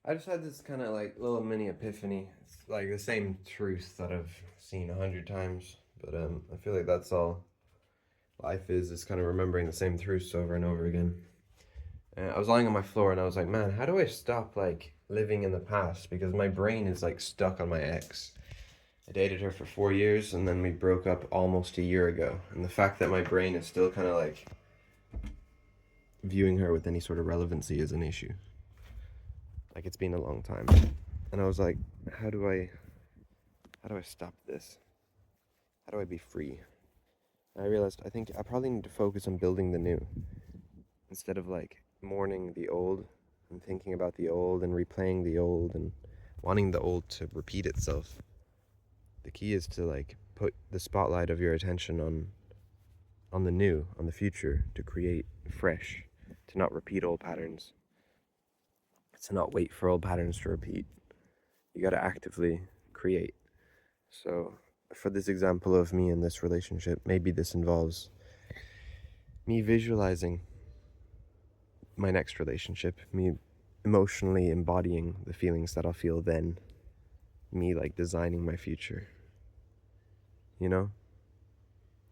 I just had this kind of like little mini epiphany. It's like the same truth that I've seen 100 times, but I feel like that's all life is kind of remembering the same truths over and over again. I was lying on my floor and I was like, man, how do I stop like living in the past? Because my brain is like stuck on my ex. I dated her for 4 years and then we broke up almost a year ago. And the fact that my brain is still kind of like viewing her with any sort of relevancy is an issue. Like it's been a long time. And I was like, how do I how do I stop this? How do I be free? And I realized I think I probably need to focus on building the new instead of like mourning the old and thinking about the old and replaying the old and wanting the old to repeat itself. The key is to like put the spotlight of your attention on the new, on the future, to create fresh, to not repeat old patterns, to not wait for old patterns to repeat. You got to actively create. So, for this example of me in this relationship, maybe this involves me visualizing my next relationship, me emotionally embodying the feelings that I'll feel then, me like designing my future. You know?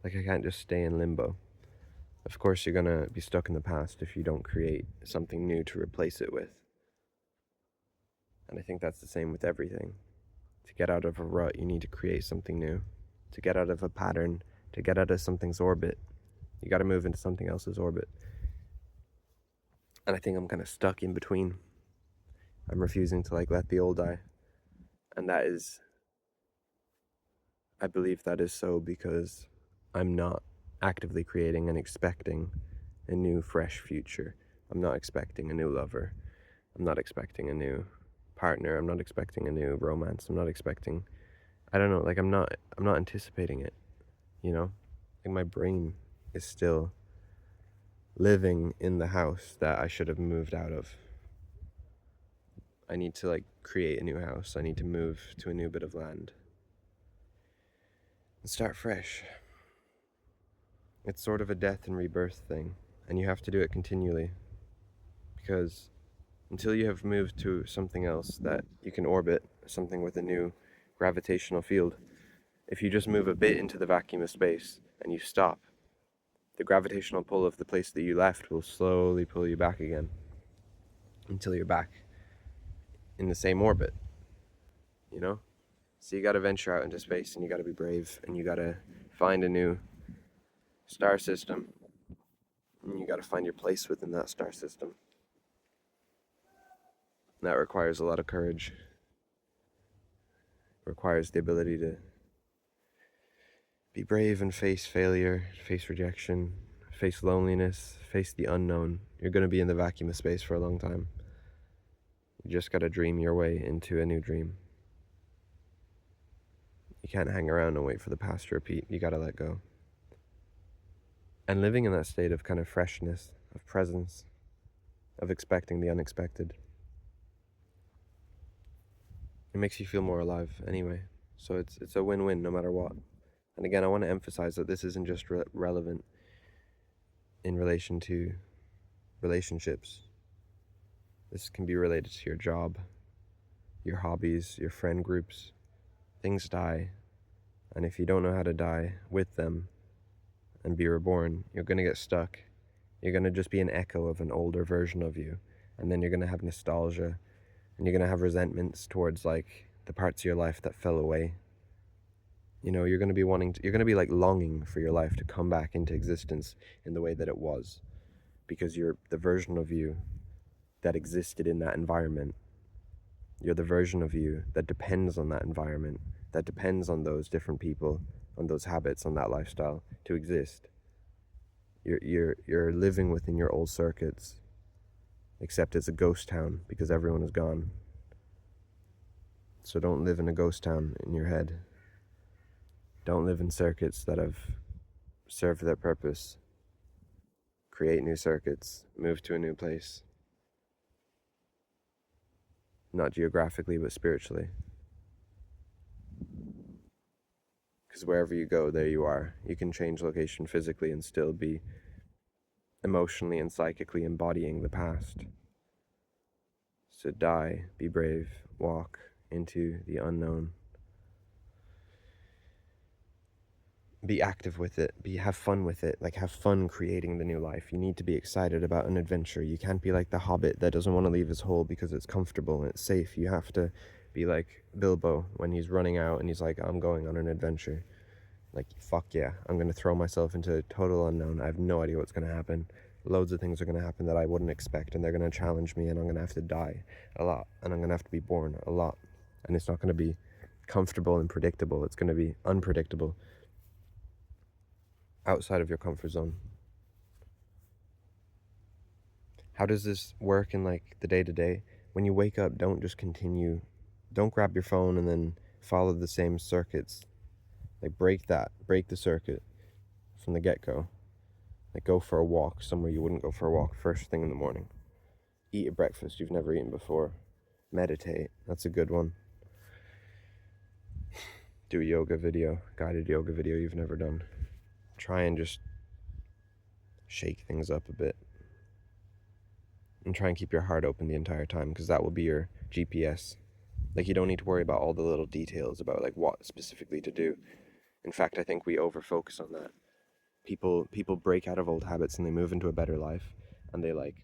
Like I can't just stay in limbo. Of course, you're gonna be stuck in the past if you don't create something new to replace it with. And I think that's the same with everything. To get out of a rut, you need to create something new. To get out of a pattern, to get out of something's orbit, you gotta move into something else's orbit. And I think I'm kind of stuck in between. I'm refusing to like let the old die. And that is, I believe that is so because I'm not actively creating and expecting a new, fresh future. I'm not expecting a new lover. I'm not expecting a new partner. I'm not expecting a new romance. I'm not expecting, I don't know, like I'm not anticipating it, you know? Like my brain is still living in the house that I should have moved out of. I need to like create a new house. I need to move to a new bit of land and start fresh. It's sort of a death and rebirth thing, and you have to do it continually because until you have moved to something else that you can orbit, something with a new gravitational field, if you just move a bit into the vacuum of space and you stop, the gravitational pull of the place that you left will slowly pull you back again until you're back in the same orbit, you know? So you gotta venture out into space and you gotta be brave and you gotta find a new star system and you gotta find your place within that star system. That requires a lot of courage. It requires the ability to be brave and face failure, face rejection, face loneliness, face the unknown. You're going to be in the vacuum of space for a long time. You just got to dream your way into a new dream. You can't hang around and wait for the past to repeat. You got to let go. And living in that state of kind of freshness, of presence, of expecting the unexpected, it makes you feel more alive anyway. So it's a win-win no matter what. And again, I want to emphasize that this isn't just relevant in relation to relationships. This can be related to your job, your hobbies, your friend groups. Things die, and if you don't know how to die with them and be reborn, you're going to get stuck. You're going to just be an echo of an older version of you, and then you're going to have nostalgia, and you're going to have resentments towards like the parts of your life that fell away. You know, you're going to be you're going to be like longing for your life to come back into existence in the way that it was, because you're the version of you that existed in that environment. You're the version of you that depends on that environment, that depends on those different people, on those habits, on that lifestyle to exist. You're living within your old circuits, except it's a ghost town because everyone is gone. So don't live in a ghost town in your head. Don't live in circuits that have served their purpose. Create new circuits, move to a new place. Not geographically, but spiritually. Because wherever you go, there you are. You can change location physically and still be emotionally and psychically embodying the past. So die, be brave, walk into the unknown. Be active with it, have fun with it, like have fun creating the new life. You need to be excited about an adventure. You can't be like the Hobbit that doesn't want to leave his hole because it's comfortable and it's safe. You have to be like Bilbo when he's running out and he's like, I'm going on an adventure. Like, fuck yeah, I'm going to throw myself into a total unknown. I have no idea what's going to happen. Loads of things are going to happen that I wouldn't expect, and they're going to challenge me, and I'm going to have to die a lot, and I'm going to have to be born a lot. And it's not going to be comfortable and predictable. It's going to be unpredictable, outside of your comfort zone. How does this work in like the day-to-day? When you wake up, don't just continue. Don't grab your phone and then follow the same circuits. Like break the circuit from the get-go. Like go for a walk somewhere you wouldn't go for a walk first thing in the morning. Eat a breakfast you've never eaten before. Meditate, that's a good one. Do a yoga video, guided yoga video you've never done. Try and just shake things up a bit. And try and keep your heart open the entire time, because that will be your GPS. Like, you don't need to worry about all the little details about like what specifically to do. In fact, I think we over-focus on that. People break out of old habits and they move into a better life, and they like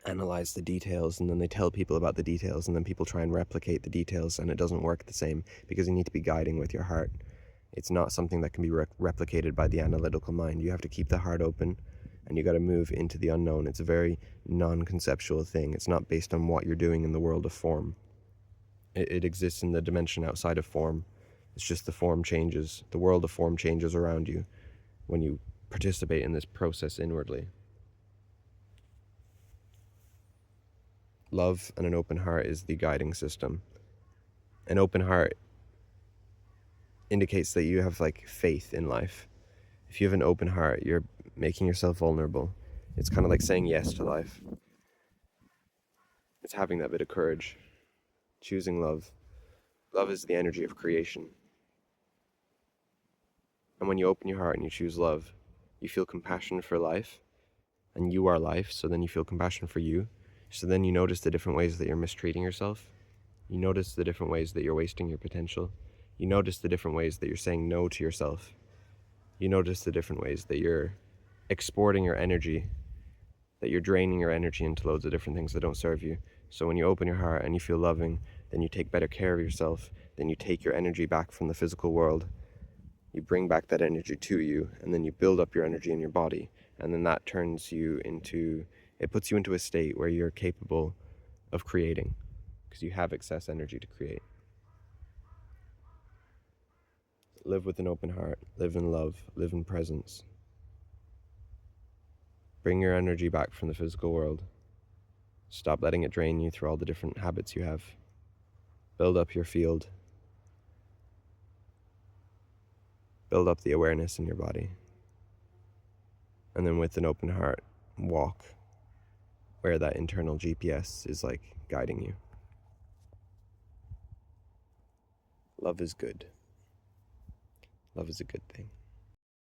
analyze the details, and then they tell people about the details, and then people try and replicate the details, and it doesn't work the same, because you need to be guiding with your heart. It's not something that can be replicated by the analytical mind. You have to keep the heart open, and you got to move into the unknown. It's a very non-conceptual thing. It's not based on what you're doing in the world of form. It exists in the dimension outside of form. It's just the form changes. The world of form changes around you when you participate in this process inwardly. Love and an open heart is the guiding system. An open heart indicates that you have like faith in life. If you have an open heart, you're making yourself vulnerable. It's kind of like saying yes to life. It's having that bit of courage. Choosing love. Love is the energy of creation. And when you open your heart and you choose love, you feel compassion for life, and you are life, so then you feel compassion for you. So then you notice the different ways that you're mistreating yourself. You notice the different ways that you're wasting your potential. You notice the different ways that you're saying no to yourself. You notice the different ways that you're exporting your energy, that you're draining your energy into loads of different things that don't serve you. So when you open your heart and you feel loving, then you take better care of yourself. Then you take your energy back from the physical world. You bring back that energy to you, and then you build up your energy in your body. And then that turns you into, it puts you into a state where you're capable of creating, because you have excess energy to create. Live with an open heart, live in love, live in presence. Bring your energy back from the physical world. Stop letting it drain you through all the different habits you have. Build up your field. Build up the awareness in your body. And then with an open heart, walk where that internal GPS is like guiding you. Love is good. Love is a good thing.